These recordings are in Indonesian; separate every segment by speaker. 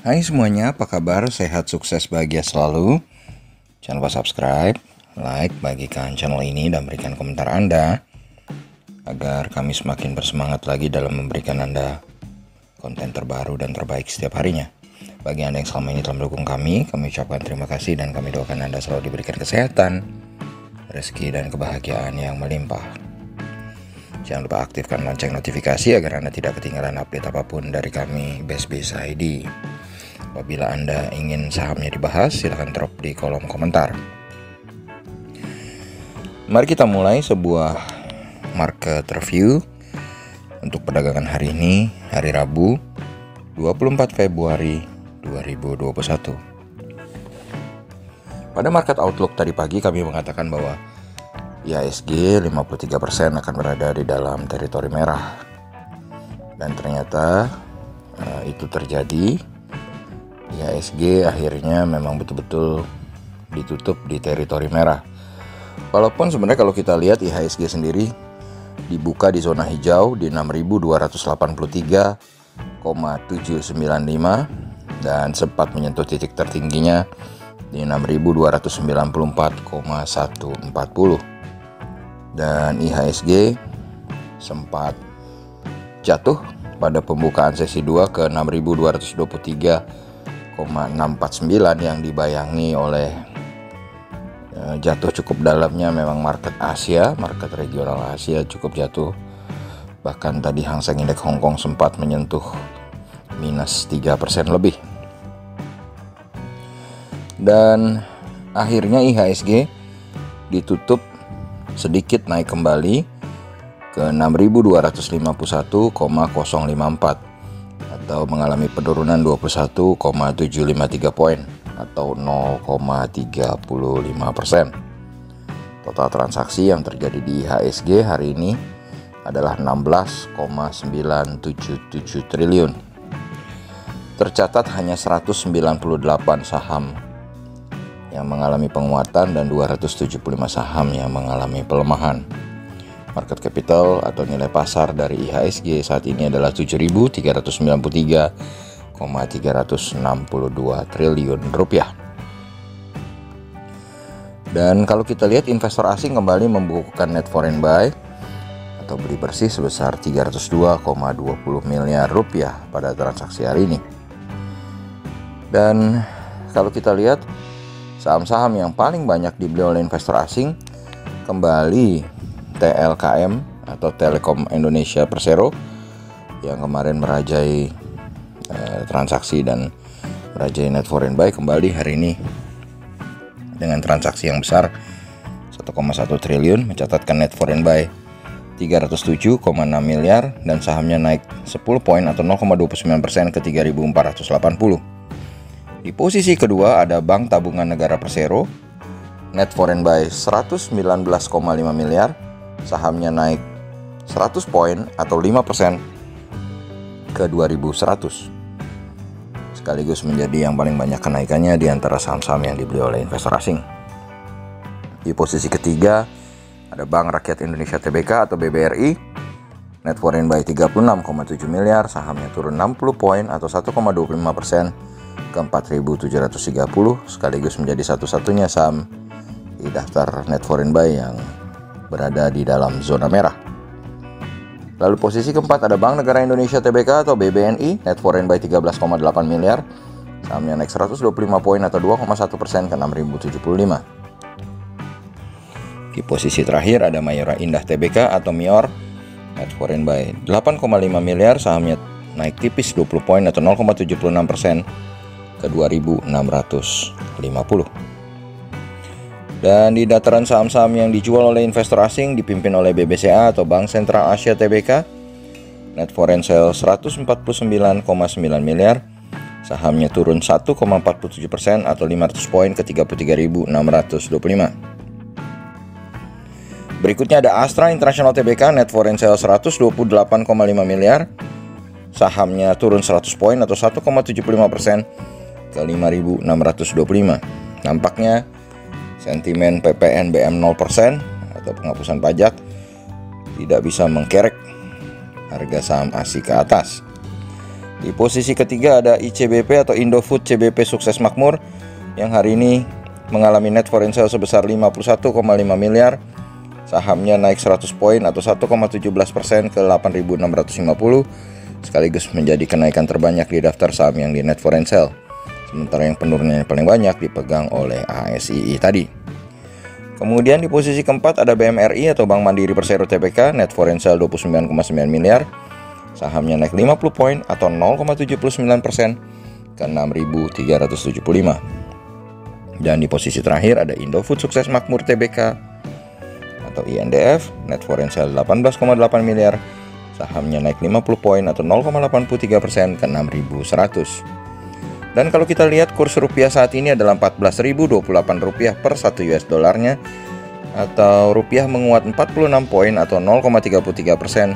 Speaker 1: Hai semuanya, apa kabar? Sehat, sukses, bahagia selalu. Jangan lupa subscribe, like, bagikan channel ini dan berikan komentar Anda agar kami semakin bersemangat lagi dalam memberikan Anda konten terbaru dan terbaik setiap harinya. Bagi Anda yang selama ini telah mendukung kami ucapkan terima kasih dan kami doakan Anda selalu diberikan kesehatan, rezeki, dan kebahagiaan yang melimpah. Jangan lupa aktifkan lonceng notifikasi agar Anda tidak ketinggalan update apapun dari kami BestBiz ID. Apabila Anda ingin sahamnya dibahas, silahkan drop di kolom komentar. Mari kita mulai sebuah market review untuk perdagangan hari ini, hari Rabu, 24 Februari 2021. Pada market outlook tadi pagi kami mengatakan bahwa IHSG 53% akan berada di dalam teritori merah. Dan ternyata itu terjadi. IHSG akhirnya memang betul-betul ditutup di teritori merah. Walaupun sebenarnya kalau kita lihat IHSG sendiri dibuka di zona hijau di 6.283,795 dan sempat menyentuh titik tertingginya di 6.294,140. Dan IHSG sempat jatuh pada pembukaan sesi 2 ke 6.223,649 yang dibayangi oleh jatuh cukup dalamnya memang market Asia, market regional Asia cukup jatuh. Bahkan tadi Hang Seng Indeks Hong Kong sempat menyentuh minus 3% lebih. Dan akhirnya IHSG ditutup sedikit naik kembali ke 6.251,054 atau mengalami penurunan 21,753 poin atau 0,35%. Total transaksi yang terjadi di IHSG hari ini adalah 16,977 triliun. Tercatat hanya 198 saham yang mengalami penguatan dan 275 saham yang mengalami pelemahan. Market capital atau nilai pasar dari IHSG saat ini adalah 7.393,362 triliun rupiah. Dan kalau kita lihat investor asing kembali membukukan net foreign buy atau beli bersih sebesar 302,20 miliar rupiah pada transaksi hari ini. Dan kalau kita lihat saham-saham yang paling banyak dibeli oleh investor asing kembali TLKM atau Telekom Indonesia Persero yang kemarin merajai transaksi dan merajai net foreign buy kembali hari ini dengan transaksi yang besar 1,1 triliun mencatatkan net foreign buy 307,6 miliar dan sahamnya naik 10 poin atau 0,29% ke 3.480. Di posisi kedua ada Bank Tabungan Negara Persero, net foreign buy 119,5 miliar, sahamnya naik 100 poin atau 5% ke 2.100. Sekaligus menjadi yang paling banyak kenaikannya di antara saham-saham yang dibeli oleh investor asing. Di posisi ketiga ada Bank Rakyat Indonesia Tbk atau BBRI, net foreign buy 36,7 miliar, sahamnya turun 60 poin atau 1,25% ke 4.730, sekaligus menjadi satu-satunya saham di daftar net foreign buy yang berada di dalam zona merah. Lalu posisi keempat ada Bank Negara Indonesia Tbk atau BBNI, net foreign buy 13,8 miliar, sahamnya naik 125 poin atau 2,1% ke 6.075. Di posisi terakhir ada Mayora Indah Tbk atau MIOR, net foreign buy 8,5 miliar, sahamnya naik tipis 20 poin atau 0,76% ke 2.650. Dan di dataran saham-saham yang dijual oleh investor asing dipimpin oleh BBCA atau Bank Sentral Asia Tbk, net foreign sale 149,9 miliar, sahamnya turun 1,47% atau 500 poin ke 33.625. Berikutnya ada Astra International Tbk, net foreign sale 128,5 miliar, sahamnya turun 100 poin atau 1,75% ke 5.625. Nampaknya sentimen PPNBM 0% atau penghapusan pajak tidak bisa mengkerek harga saham ASI ke atas. Di posisi ketiga ada ICBP atau Indofood CBP Sukses Makmur yang hari ini mengalami net foreign sale sebesar 51,5 miliar. Sahamnya naik 100 poin atau 1,17% ke 8.650, sekaligus menjadi kenaikan terbanyak di daftar saham yang di net foreign sale. Sementara yang penurunannya paling banyak dipegang oleh ASII tadi. Kemudian di posisi keempat ada BMRI atau Bank Mandiri Persero Tbk, net foreign sale 29,9 miliar. Sahamnya naik 50 poin atau 0,79% ke 6.375. Dan di posisi terakhir ada Indofood Sukses Makmur Tbk atau INDF, net foreign sale 18,8 miliar. Sahamnya naik 50 poin atau 0,83% ke 6.100. Dan kalau kita lihat kurs rupiah saat ini adalah 14.028 rupiah per 1 US dollarnya, atau rupiah menguat 46 poin atau 0,33%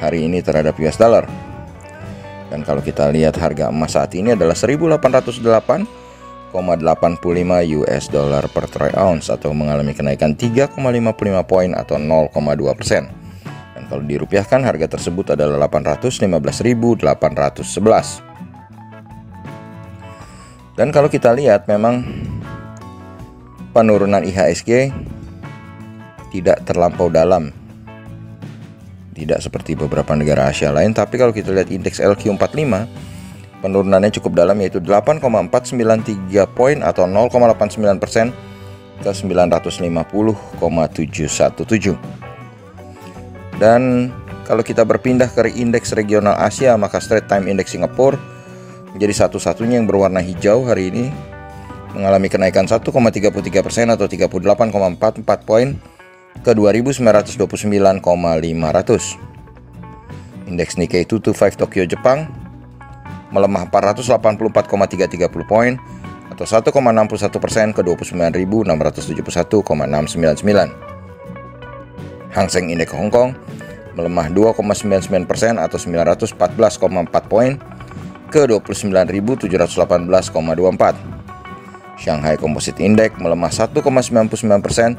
Speaker 1: hari ini terhadap US dollar. Dan kalau kita lihat harga emas saat ini adalah 1.808,85 US dollar per troy ounce atau mengalami kenaikan 3,55 poin atau 0,2%. Dan kalau dirupiahkan harga tersebut adalah 815.811. Dan kalau kita lihat memang penurunan IHSG tidak terlampau dalam, tidak seperti beberapa negara Asia lain. Tapi kalau kita lihat indeks LQ45, penurunannya cukup dalam, yaitu 8,493 poin atau 0,89% ke 950,717. Dan kalau kita berpindah ke indeks regional Asia, maka Straits Times Index Singapura menjadi satu-satunya yang berwarna hijau hari ini, mengalami kenaikan 1,33% atau 38,44 poin ke 2.929,500. Indeks Nikkei 225 Tokyo Jepang melemah 484,330 poin atau 1,61% ke 29.671,699. Hang Seng Indeks Hong Kong melemah 2,99% atau 914,4 poin ke 29.718,24. Shanghai Composite Index melemah 1,99%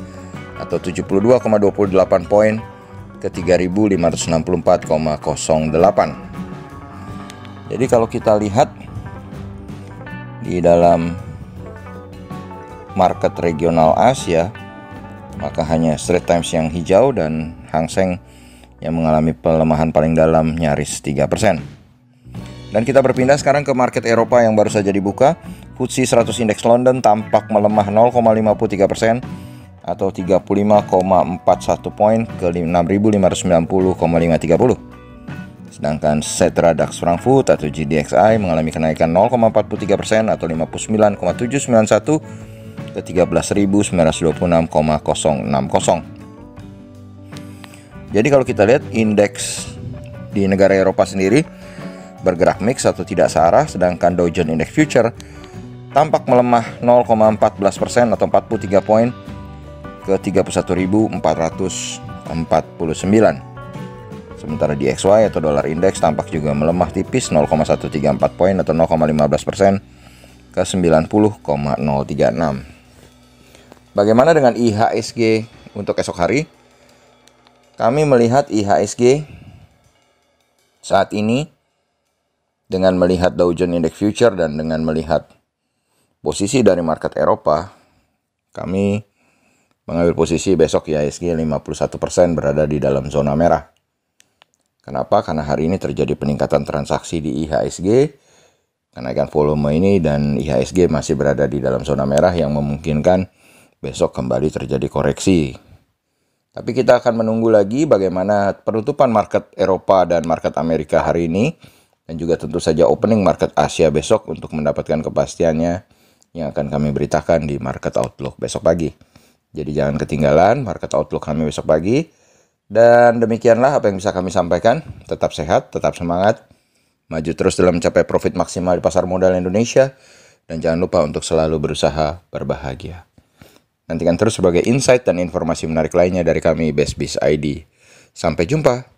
Speaker 1: atau 72,28 poin ke 3.564,08. Jadi kalau kita lihat di dalam market regional Asia, maka hanya Straits Times yang hijau dan Hang Seng yang mengalami pelemahan paling dalam nyaris 3%. Dan kita berpindah sekarang ke market Eropa yang baru saja dibuka. FTSE 100 Index London tampak melemah 0,53% atau 35,41 poin ke 6.590,530. Sedangkan Xetra DAX Frankfurt atau GDXI mengalami kenaikan 0,43% atau 59,791 ke 13.926,060. Jadi kalau kita lihat indeks di negara Eropa sendiri bergerak mix atau tidak searah, sedangkan Dow Jones Index Future tampak melemah 0,14% atau 43 poin ke 31.449. Sementara DXY atau Dollar Index tampak juga melemah tipis 0,134 poin atau 0,15% ke 90,036. Bagaimana dengan IHSG untuk esok hari? Kami melihat IHSG saat ini dengan melihat Dow Jones Index Future dan dengan melihat posisi dari market Eropa, kami mengambil posisi besok IHSG 51% berada di dalam zona merah. Kenapa? Karena hari ini terjadi peningkatan transaksi di IHSG, kenaikan volume ini, dan IHSG masih berada di dalam zona merah yang memungkinkan besok kembali terjadi koreksi. Tapi kita akan menunggu lagi bagaimana penutupan market Eropa dan market Amerika hari ini, dan juga tentu saja opening market Asia besok untuk mendapatkan kepastiannya yang akan kami beritakan di Market Outlook besok pagi. Jadi jangan ketinggalan Market Outlook kami besok pagi. Dan demikianlah apa yang bisa kami sampaikan. Tetap sehat, tetap semangat, maju terus dalam mencapai profit maksimal di pasar modal Indonesia. Dan jangan lupa untuk selalu berusaha berbahagia. Nantikan terus sebagai insight dan informasi menarik lainnya dari kami Best Biz ID. Sampai jumpa.